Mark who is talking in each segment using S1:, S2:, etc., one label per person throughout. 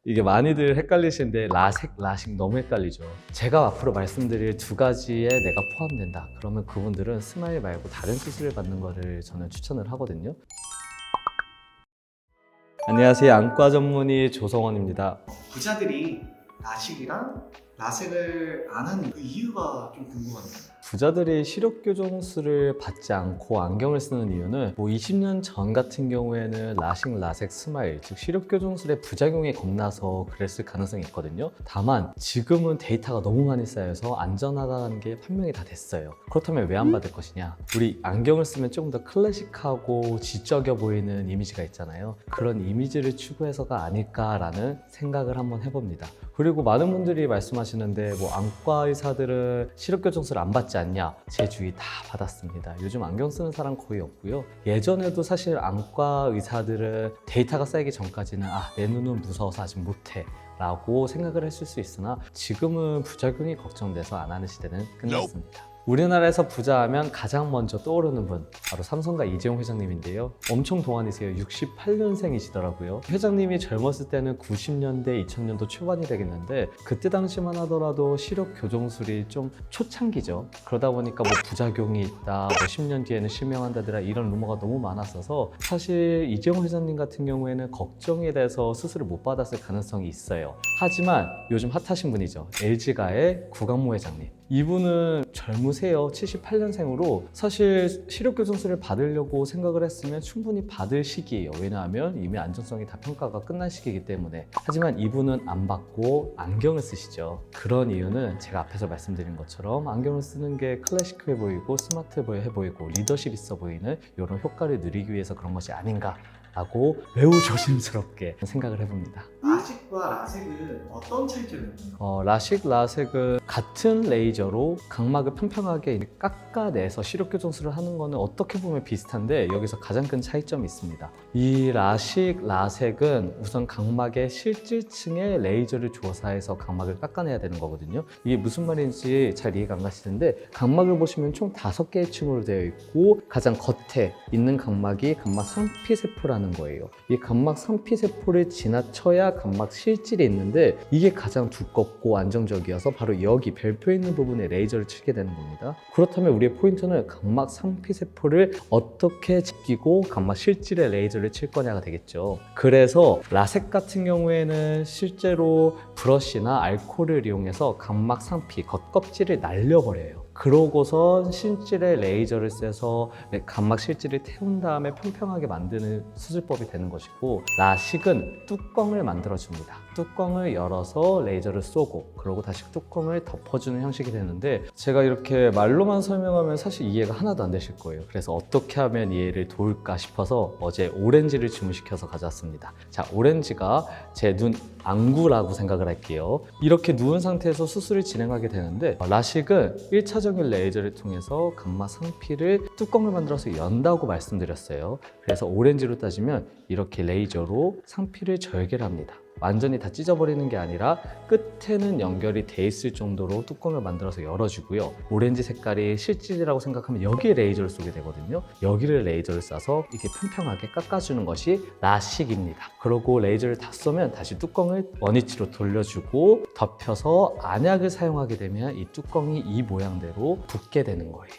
S1: 이게 많이들 헷갈리시는데 라섹, 라식 너무 헷갈리죠. 제가 앞으로 말씀드릴 두 가지에 내가 포함된다. 그러면 그분들은 스마일 말고 다른 수술을 받는 거를 저는 추천을 하거든요. 안녕하세요. 안과 전문의 조성원입니다.
S2: 부자들이 라식이랑 라섹을 안 하는 그 이유가 좀 궁금합니다.
S1: 부자들이 시력교정술을 받지 않고 안경을 쓰는 이유는 20년 전 같은 경우에는 라식, 라섹, 스마일, 즉 시력교정술의 부작용이 겁나서 그랬을 가능성이 있거든요. 다만 지금은 데이터가 너무 많이 쌓여서 안전하다는 게 판명이 다 됐어요. 그렇다면 왜 안 받을 것이냐? 우리 안경을 쓰면 조금 더 클래식하고 지적여 보이는 이미지가 있잖아요. 그런 이미지를 추구해서가 아닐까라는 생각을 한번 해봅니다. 그리고 많은 분들이 말씀하시는데 안과 의사들은 시력교정술 안 받지 않냐? 제 주위 다 받았습니다. 요즘 안경 쓰는 사람 거의 없고요. 예전에도 사실 안과 의사들은 데이터가 쌓이기 전까지는 내 눈은 무서워서 아직 못해 라고 생각을 했을 수 있으나 지금은 부작용이 걱정돼서 안 하는 시대는 끝났습니다. 우리나라에서 부자하면 가장 먼저 떠오르는 분 바로 삼성가 이재용 회장님인데요. 엄청 동안이세요. 68년생이시더라고요. 회장님이 젊었을 때는 90년대, 2000년도 초반이 되겠는데 그때 당시만 하더라도 시력 교정술이 좀 초창기죠. 그러다 보니까 부작용이 있다, 10년 뒤에는 실명한다더라 이런 루머가 너무 많았어서 사실 이재용 회장님 같은 경우에는 걱정이 돼서 수술을 못 받았을 가능성이 있어요. 하지만 요즘 핫하신 분이죠. LG가의 구강모 회장님. 이분은 젊으세요. 78년생으로 사실 시력교정술을 받으려고 생각을 했으면 충분히 받을 시기예요. 왜냐하면 이미 안전성이 다 평가가 끝난 시기이기 때문에. 하지만 이분은 안 받고 안경을 쓰시죠. 그런 이유는 제가 앞에서 말씀드린 것처럼 안경을 쓰는 게 클래식해 보이고 스마트해 보이고 리더십 있어 보이는 이런 효과를 누리기 위해서 그런 것이 아닌가 라고 매우 조심스럽게 생각을 해봅니다.
S2: 라식과 라섹은 어떤 차이점이 있나요?
S1: 라식, 라섹은 같은 레이저로 각막을 평평하게 깎아내서 시력교정술을 하는 거는 어떻게 보면 비슷한데 여기서 가장 큰 차이점이 있습니다. 이 라식, 라섹은 우선 각막의 실질층에 레이저를 조사해서 각막을 깎아내야 되는 거거든요. 이게 무슨 말인지 잘 이해가 안 가시는데 각막을 보시면 총 5개의 층으로 되어 있고 가장 겉에 있는 각막이 각막 상피세포라는 거예요. 이 각막 상피세포를 지나쳐야 각막 실질이 있는데 이게 가장 두껍고 안정적이어서 바로 여기 별표 있는 부분에 레이저를 치게 되는 겁니다. 그렇다면 우리의 포인트는 각막 상피세포를 어떻게 지키고 각막 실질에 레이저를 칠 거냐가 되겠죠. 그래서 라섹 같은 경우에는 실제로 브러쉬나 알코올을 이용해서 각막 상피, 겉껍질을 날려버려요. 그러고서 실질에 레이저를 쐬서 각막 실질을 태운 다음에 평평하게 만드는 수술법이 되는 것이고 라식은 뚜껑을 만들어줍니다. 뚜껑을 열어서 레이저를 쏘고 그러고 다시 뚜껑을 덮어주는 형식이 되는데 제가 이렇게 말로만 설명하면 사실 이해가 하나도 안 되실 거예요. 그래서 어떻게 하면 이해를 도울까 싶어서 어제 오렌지를 주문시켜서 가져왔습니다. 자, 오렌지가 제 눈 안구라고 생각을 할게요. 이렇게 누운 상태에서 수술을 진행하게 되는데 라식은 1차적인 레이저를 통해서 각막 상피를 뚜껑을 만들어서 연다고 말씀드렸어요. 그래서 오렌지로 따지면 이렇게 레이저로 상피를 절개를 합니다. 완전히 다 찢어버리는 게 아니라 끝에는 연결이 돼 있을 정도로 뚜껑을 만들어서 열어주고요. 오렌지 색깔이 실질이라고 생각하면 여기에 레이저를 쏘게 되거든요. 여기를 레이저를 쏴서 이렇게 평평하게 깎아주는 것이 라식입니다. 그리고 레이저를 다 쏘면 다시 뚜껑을 원위치로 돌려주고 덮여서 안약을 사용하게 되면 이 뚜껑이 이 모양대로 붙게 되는 거예요.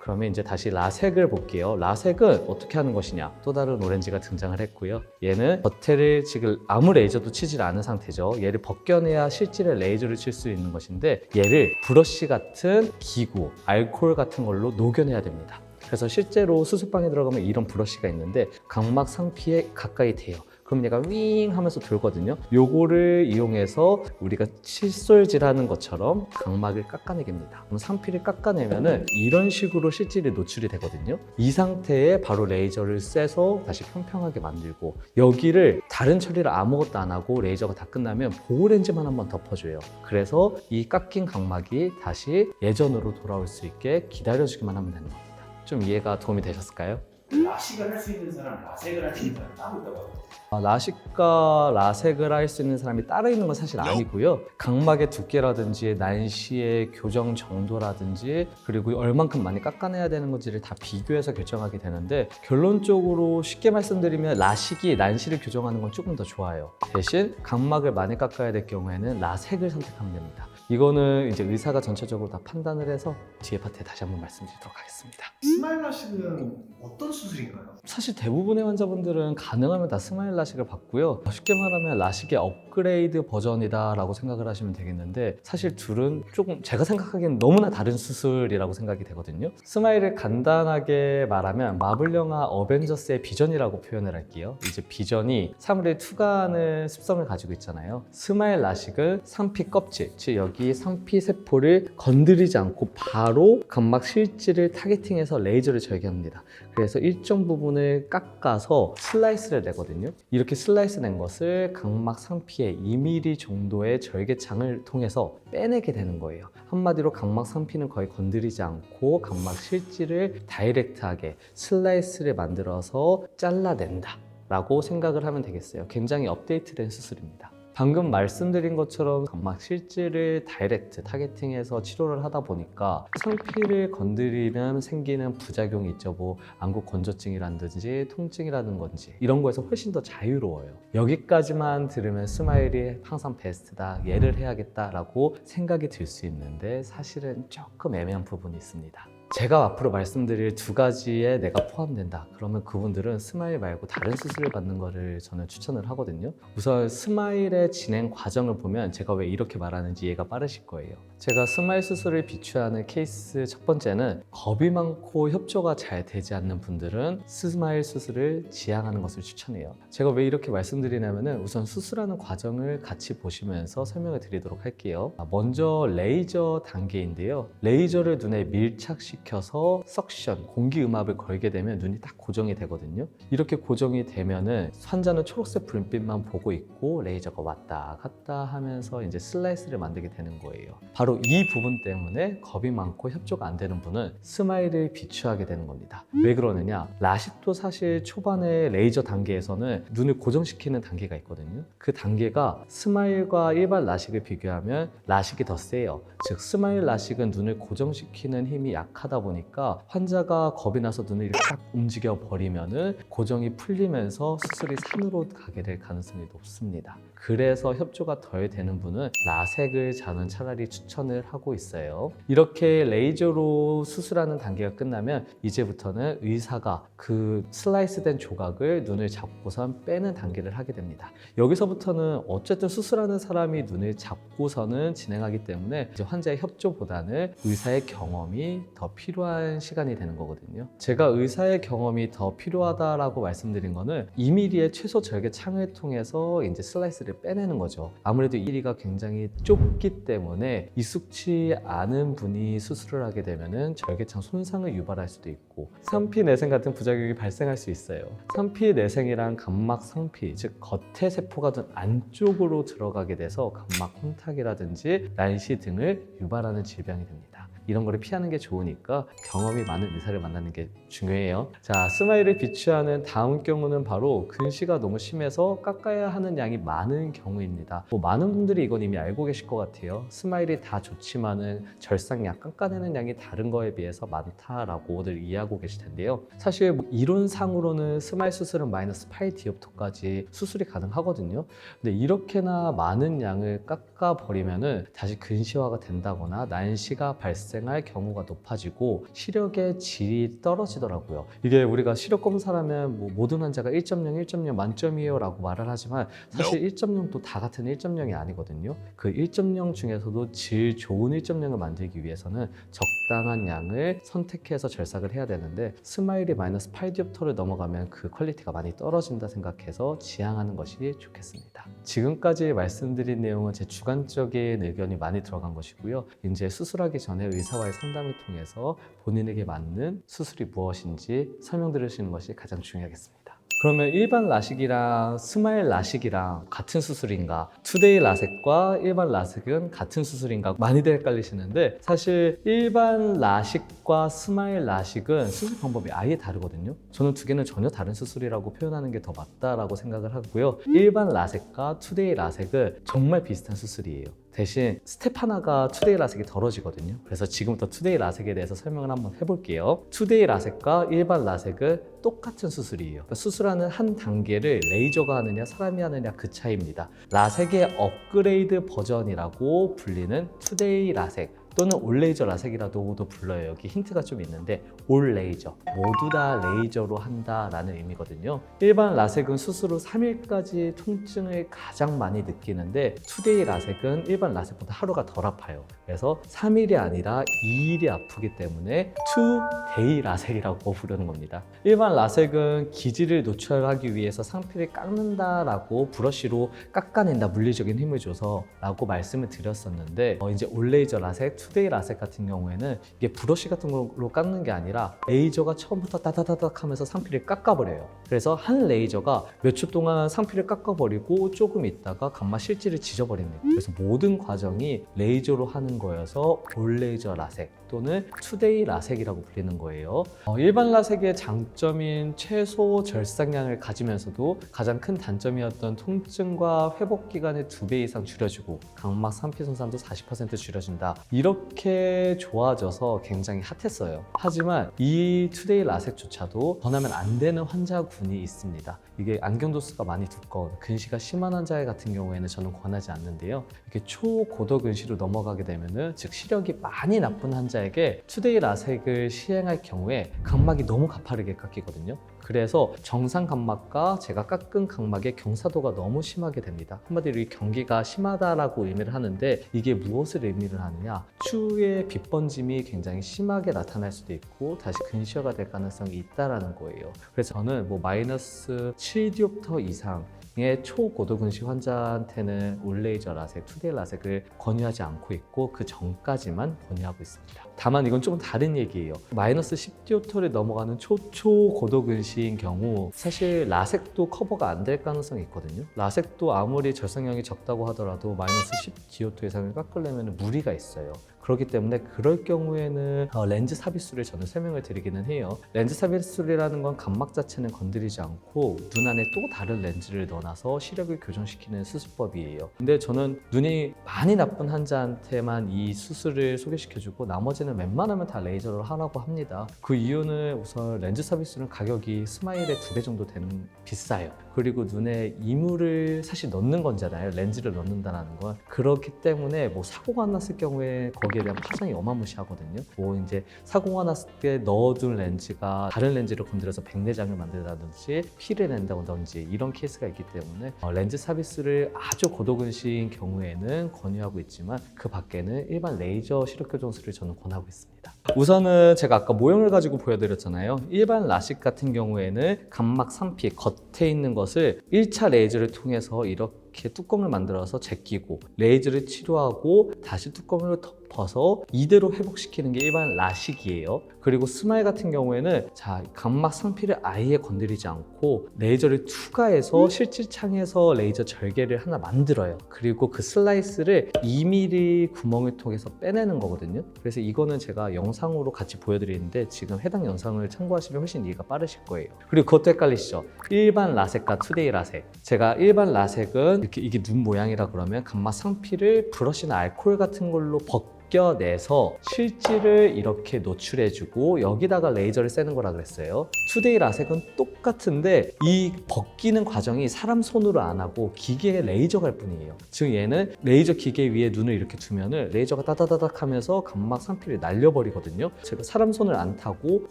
S1: 그러면 이제 다시 라섹을 볼게요. 라섹은 어떻게 하는 것이냐? 또 다른 오렌지가 등장을 했고요. 얘는 겉에를 지금 아무 레이저도 치질 않은 상태죠. 얘를 벗겨내야 실질의 레이저를 칠 수 있는 것인데 얘를 브러쉬 같은 기구, 알코올 같은 걸로 녹여내야 됩니다. 그래서 실제로 수술방에 들어가면 이런 브러쉬가 있는데 각막 상피에 가까이 대요. 그럼 얘가 윙 하면서 돌거든요. 요거를 이용해서 우리가 칫솔질하는 것처럼 각막을 깎아내깁니다. 그럼 상피를 깎아내면은 이런 식으로 실질이 노출이 되거든요. 이 상태에 바로 레이저를 쐬서 다시 평평하게 만들고 여기를 다른 처리를 아무것도 안 하고 레이저가 다 끝나면 보호렌즈만 한번 덮어줘요. 그래서 이 깎인 각막이 다시 예전으로 돌아올 수 있게 기다려주기만 하면 되는 겁니다. 좀 이해가 도움이 되셨을까요?
S3: 라식을 할 수 있는 사람, 라섹을 할 수 있는 사람 따로 있다고 하더라고요.
S1: 라식과 라섹을 할 수 있는 사람이 따로 있는 건 사실 아니고요. 각막의 두께라든지 난시의 교정 정도라든지 그리고 얼만큼 많이 깎아내야 되는 건지를 다 비교해서 결정하게 되는데 결론적으로 쉽게 말씀드리면 라식이 난시를 교정하는 건 조금 더 좋아요. 대신 각막을 많이 깎아야 될 경우에는 라섹을 선택하면 됩니다. 이거는 이제 의사가 전체적으로 다 판단을 해서 뒤에 파트에 다시 한번 말씀드리도록 하겠습니다.
S2: 스마일 라식은 어떤 수술인가요?
S1: 사실 대부분의 환자분들은 가능하면 다 스마일 라식을 받고요. 쉽게 말하면 라식의 업그레이드 버전이다라고 생각을 하시면 되겠는데 사실 둘은 조금 제가 생각하기엔 너무나 다른 수술이라고 생각이 되거든요. 스마일을 간단하게 말하면 마블 영화 어벤져스의 비전이라고 표현을 할게요. 이제 비전이 사물을 투과하는 습성을 가지고 있잖아요. 스마일 라식은 상피 껍질, 즉 여기 상피 세포를 건드리지 않고 바로 각막 실질을 타겟팅해서 레이저를 절개합니다. 그래서 일정 부분을 깎아서 슬라이스를 내거든요. 이렇게 슬라이스 낸 것을 각막 상피의 2mm 정도의 절개창을 통해서 빼내게 되는 거예요. 한마디로 각막 상피는 거의 건드리지 않고 각막 실질을 다이렉트하게 슬라이스를 만들어서 잘라낸다 라고 생각을 하면 되겠어요. 굉장히 업데이트된 수술입니다. 방금 말씀드린 것처럼 각막 실질을 다이렉트 타겟팅해서 치료를 하다 보니까 상피를 건드리면 생기는 부작용이 있죠. 뭐 안구 건조증이라든지 통증이라는 건지 이런 거에서 훨씬 더 자유로워요. 여기까지만 들으면 스마일이 항상 베스트다, 얘를 해야겠다라고 생각이 들 수 있는데 사실은 조금 애매한 부분이 있습니다. 제가 앞으로 말씀드릴 두 가지에 내가 포함된다. 그러면 그분들은 스마일 말고 다른 수술을 받는 거를 저는 추천을 하거든요. 우선 스마일의 진행 과정을 보면 제가 왜 이렇게 말하는지 이해가 빠르실 거예요. 제가 스마일 수술을 비추하는 케이스 첫 번째는 겁이 많고 협조가 잘 되지 않는 분들은 스마일 수술을 지향하는 것을 추천해요. 제가 왜 이렇게 말씀드리냐면은 우선 수술하는 과정을 같이 보시면서 설명을 드리도록 할게요. 먼저 레이저 단계인데요. 레이저를 눈에 밀착시켜서 석션, 공기음압을 걸게 되면 눈이 딱 고정이 되거든요. 이렇게 고정이 되면은 환자는 초록색 불빛만 보고 있고 레이저가 왔다 갔다 하면서 이제 슬라이스를 만들게 되는 거예요. 바로 이 부분 때문에 겁이 많고 협조가 안 되는 분은 스마일을 비추하게 되는 겁니다. 왜 그러느냐? 라식도 사실 초반에 레이저 단계에서는 눈을 고정시키는 단계가 있거든요. 그 단계가 스마일과 일반 라식을 비교하면 라식이 더 세요. 즉 스마일 라식은 눈을 고정시키는 힘이 약하다 보니까 환자가 겁이 나서 눈을 이렇게 딱 움직여 버리면은 고정이 풀리면서 수술이 산으로 가게 될 가능성이 높습니다. 그래서 협조가 덜 되는 분은 라섹을 저는 차라리 추천을 하고 있어요. 이렇게 레이저로 수술하는 단계가 끝나면 이제부터는 의사가 그 슬라이스된 조각을 눈을 잡고선 빼는 단계를 하게 됩니다. 여기서부터는 어쨌든 수술하는 사람이 눈을 잡고서는 진행하기 때문에 이제 환자의 협조보다는 의사의 경험이 더 필요한 시간이 되는 거거든요. 제가 의사의 경험이 더 필요하다라고 말씀드린 거는 2mm의 최소 절개 창을 통해서 이제 슬라이스를 빼내는 거죠. 아무래도 2mm가 굉장히 좁기 때문에 익숙치 않은 분이 수술을 하게 되면은 절개창 손상을 유발할 수도 있고 상피 내생 같은 부작용이 발생할 수 있어요. 상피 내생이란 각막 상피, 즉 겉에 세포가 눈 안쪽으로 들어가게 돼서 각막 혼탁이라든지 난시 등을 유발하는 질병이 됩니다. 이런 거를 피하는 게 좋으니까 경험이 많은 의사를 만나는 게 중요해요. 자, 스마일을 비추하는 다음 경우는 바로 근시가 너무 심해서 깎아야 하는 양이 많은 경우입니다. 뭐 많은 분들이 이건 이미 알고 계실 것 같아요. 스마일이 다 좋지만은 절상량, 깎아내는 양이 다른 거에 비해서 많다라고들 이해하고 계실 텐데요. 사실 뭐 이론상으로는 스마일 수술은 마이너스 8 디옵터까지 수술이 가능하거든요. 근데 이렇게나 많은 양을 깎아버리면은 다시 근시화가 된다거나 난시가 발생할 경우가 높아지고 시력의 질이 떨어지더라고요. 이게 우리가 시력 검사를 하면 뭐 모든 환자가 1.0, 1.0 만점이에요 라고 말을 하지만 사실 1.0도 다 같은 1.0이 아니거든요. 그 1.0 중에서도 질 좋은 1.0을 만들기 위해서는 적당한 양을 선택해서 절삭을 해야 되는데 스마일이 마이너스 8 디옵터를 넘어가면 그 퀄리티가 많이 떨어진다 생각해서 지향하는 것이 좋겠습니다. 지금까지 말씀드린 내용은 제 주관적인 의견이 많이 들어간 것이고요. 이제 수술하기 전에 의사와의 상담을 통해서 본인에게 맞는 수술이 무엇인지 설명드리시는 것이 가장 중요하겠습니다. 그러면 일반 라식이랑 스마일 라식이랑 같은 수술인가? 투데이 라섹과 일반 라섹은 같은 수술인가? 많이들 헷갈리시는데 사실 일반 라식과 스마일 라식은 수술 방법이 아예 다르거든요. 저는 두 개는 전혀 다른 수술이라고 표현하는 게 더 맞다라고 생각을 하고요. 일반 라섹과 투데이 라섹은 정말 비슷한 수술이에요. 대신 스텝 하나가 투데이 라섹이 덜어지거든요. 그래서 지금부터 투데이 라섹에 대해서 설명을 한번 해볼게요. 투데이 라섹과 일반 라섹은 똑같은 수술이에요. 그러니까 수술하는 한 단계를 레이저가 하느냐 사람이 하느냐 그 차이입니다. 라섹의 업그레이드 버전이라고 불리는 투데이 라섹 또는 올 레이저 라섹이라고도 불러요. 여기 힌트가 좀 있는데 올 레이저, 모두 다 레이저로 한다라는 의미거든요. 일반 라섹은 수술 후 3일까지 통증을 가장 많이 느끼는데 투데이 라섹은 일반 라섹보다 하루가 덜 아파요. 그래서 3일이 아니라 2일이 아프기 때문에 투데이 라섹이라고 부르는 겁니다. 일반 라섹은 기지를 노출하기 위해서 상피를 깎는다라고 브러쉬로 깎아낸다, 물리적인 힘을 줘서 라고 말씀을 드렸었는데 이제 올 레이저 라섹, 투데이 라섹 같은 경우에는 이게 브러쉬 같은 걸로 깎는 게 아니라 레이저가 처음부터 따다다닥 하면서 상피를 깎아버려요. 그래서 한 레이저가 몇 초 동안 상피를 깎아버리고 조금 있다가 감마 실지를 지져버립니다. 그래서 모든 과정이 레이저로 하는 거여서 올 레이저 라섹 또는 투데이 라섹이라고 불리는 거예요. 일반 라섹의 장점인 최소 절삭량을 가지면서도 가장 큰 단점이었던 통증과 회복 기간을 2배 이상 줄여주고 각막 상피 손상도 40% 줄여준다. 이렇게 좋아져서 굉장히 핫했어요. 하지만 이 투데이 라섹조차도 권하면 안 되는 환자군이 있습니다. 이게 안경 도수가 많이 두꺼운 근시가 심한 환자 같은 경우에는 저는 권하지 않는데요. 이렇게 초고도 근시로 넘어가게 되면은 즉 시력이 많이 나쁜 환자에게 투데이 라섹을 시행할 경우에 각막이 너무 가파르게 깎이거든요. 그래서 정상 각막과 제가 깎은 각막의 경사도가 너무 심하게 됩니다. 한마디로 이 경기가 심하다라고 의미를 하는데 이게 무엇을 의미를 하느냐? 추후에 빛번짐이 굉장히 심하게 나타날 수도 있고 다시 근시화가 될 가능성이 있다라는 거예요. 그래서 저는 뭐 마이너스 7디옵터 이상 의 초고도 근시 환자한테는 올 레이저 라섹, 투데이 라섹을 권유하지 않고 있고 그 전까지만 권유하고 있습니다. 다만 이건 조금 다른 얘기예요. 마이너스 10디옵터를 넘어가는 초고도 근시인 경우 사실 라섹도 커버가 안 될 가능성이 있거든요. 라섹도 아무리 절삭량이 적다고 하더라도 마이너스 10디옵터 이상을 깎으려면 무리가 있어요. 그렇기 때문에 그럴 경우에는 렌즈 삽입술을 저는 설명을 드리기는 해요. 렌즈 삽입술이라는 건 각막 자체는 건드리지 않고 눈 안에 또 다른 렌즈를 넣어놔서 시력을 교정시키는 수술법이에요. 근데 저는 눈이 많이 나쁜 환자한테만 이 수술을 소개시켜주고 나머지는 웬만하면 다 레이저로 하라고 합니다. 그 이유는 우선 렌즈 삽입술은 가격이 스마일의 2배 정도 되는 비싸요. 그리고 눈에 이물을 사실 넣는 거잖아요. 렌즈를 넣는다는 건. 그렇기 때문에 뭐 사고가 났을 경우에 거기에 대한 파장이 어마무시하거든요. 뭐 이제 사고가 났을 때 넣어둔 렌즈가 다른 렌즈를 건드려서 백내장을 만든다든지 피를 낸다든지 이런 케이스가 있기 때문에 렌즈 삽입술을 아주 고도근시인 경우에는 권유하고 있지만 그 밖에는 일반 레이저 시력 교정술을 저는 권하고 있습니다. 우선은 제가 아까 모형을 가지고 보여드렸잖아요. 일반 라식 같은 경우에는 각막 상피 겉에 있는 것을 1차 레이저를 통해서 이렇게 뚜껑을 만들어서 제끼고 레이저를 치료하고 다시 뚜껑을 덮어서 이대로 회복시키는 게 일반 라식이에요. 그리고 스마일 같은 경우에는 각막 상피를 아예 건드리지 않고 레이저를 투과해서 실질창에서 레이저 절개를 하나 만들어요. 그리고 그 슬라이스를 2mm 구멍을 통해서 빼내는 거거든요. 그래서 이거는 제가 영상으로 같이 보여드리는데 지금 해당 영상을 참고하시면 훨씬 이해가 빠르실 거예요. 그리고 그것도 헷갈리시죠? 일반 라섹과 투데이 라섹. 제가 일반 라섹은 이렇게 이게 눈 모양이라 그러면 각막 상피를 브러쉬나 알코올 같은 걸로 벗겨내서 실지를 이렇게 노출해주고 여기다가 레이저를 쐬는 거라 그랬어요. 투데이 라섹은 똑같은데 이 벗기는 과정이 사람 손으로 안 하고 기계에 레이저가 할 뿐이에요. 즉 얘는 레이저 기계 위에 눈을 이렇게 두면은 레이저가 따다다닥 하면서 각막 상피를 날려버리거든요. 제가 사람 손을 안 타고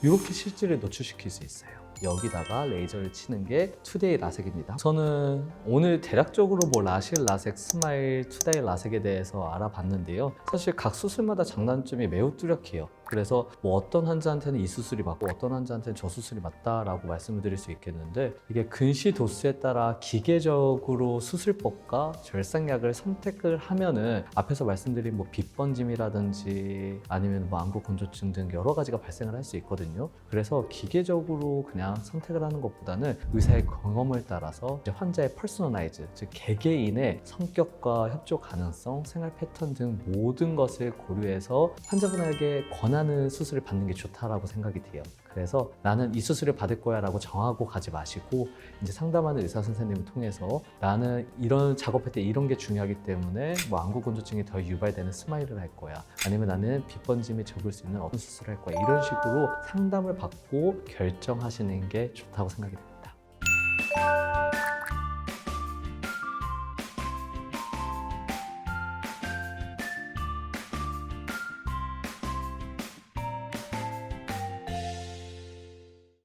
S1: 이렇게 실지를 노출시킬 수 있어요. 여기다가 레이저를 치는 게 투데이 라섹입니다. 저는 오늘 대략적으로 뭐 라식, 라섹, 스마일, 투데이 라섹에 대해서 알아봤는데요. 사실 각 수술마다 장단점이 매우 뚜렷해요. 그래서 뭐 어떤 환자한테는 이 수술이 맞고 어떤 환자한테는 저 수술이 맞다라고 말씀을 드릴 수 있겠는데, 이게 근시 도수에 따라 기계적으로 수술법과 절상약을 선택을 하면은 앞에서 말씀드린 뭐 빗번짐이라든지 아니면 뭐 안구 건조증 등 여러 가지가 발생을 할 수 있거든요. 그래서 기계적으로 그냥 선택을 하는 것보다는 의사의 경험을 따라서 이제 환자의 퍼스널라이즈, 즉 개개인의 성격과 협조 가능성, 생활 패턴 등 모든 것을 고려해서 환자분에게 권하는 수술을 받는 게 좋다라고 생각이 돼요. 그래서 나는 이 수술을 받을 거야 라고 정하고 가지 마시고, 이제 상담하는 의사 선생님을 통해서 나는 이런 작업할 때 이런 게 중요하기 때문에 뭐 안구 건조증이 더 유발되는 스마일을 할 거야, 아니면 나는 빗번짐에 적을 수 있는 어떤 수술을 할 거야, 이런 식으로 상담을 받고 결정하시는 게 좋다고 생각이 됩니다.